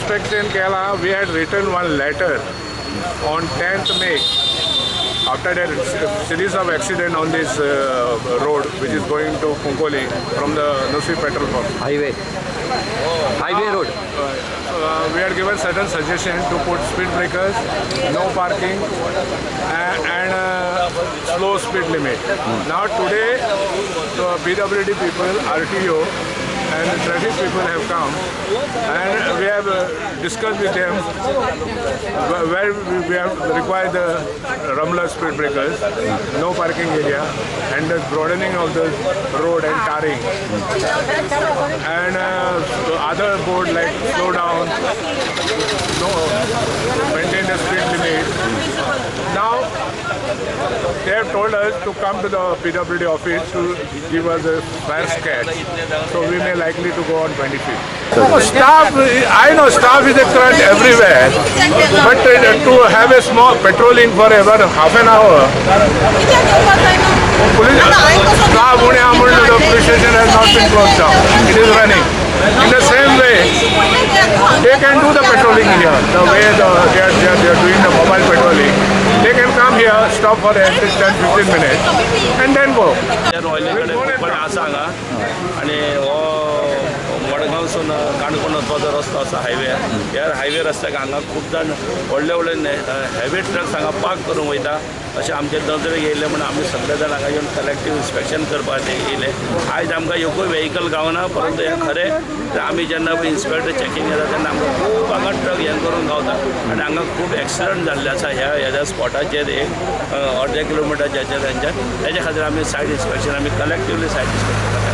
inspection Kerala, we had written one letter on 10th May after that series of accident on this road which is going to Cuncolim from the Nusi petrol pump. Highway road. We had given certain suggestions to put speed breakers, no parking and slow speed limit. Now today the PWD people, RTO and the traffic people have come and we have discussed with them where we have required the rumbler speed breakers, no parking area and the broadening of the road and tarring and the other board like slow down, no, maintain the speed limit. Now they have told us to come to the PWD office to give us a fire sketch, so we may likely to go on 25th. Staff, I know staff is a crunch everywhere, but to have a small patrolling for about half an hour, police staff, the police station has not been closed down, it is running. In the same way, they can do the patrolling here, the way they are doing the mobile patrolling. They can come here, stop for at least 10-15 minutes and then go. मडगावसून Canacona वचपाचो रस्तो आसा highway ह्या highway रस्त्याक हांगा खूब जाण व्हडले व्हडले heavy trucks हांगा पार्क करूंक वयता अशें आमचे नदरेक येयले म्हणून आमी सगळे जाण हांगा येवन कलेक्टीव इन्स्पेक्शन करपाक येयले आयज आमकां एकूय व्हेहिकल गावना परंतु हें खरें आमी जेन्ना इन्स्पेक्टर चॅकींग येता तेन्ना आमकां खूब हांगा ट्रक हें करून गावता आनी हांगा खूब एक्सिडंट जाल्ले आसा ह्या स्पॉटाचेर एक अर्दे किलोमिटरच्या हेच्या खातीर आमी सायड इन्स्पेक्शन आमी कलेक्टिवली सायड इन्स्पेक्शन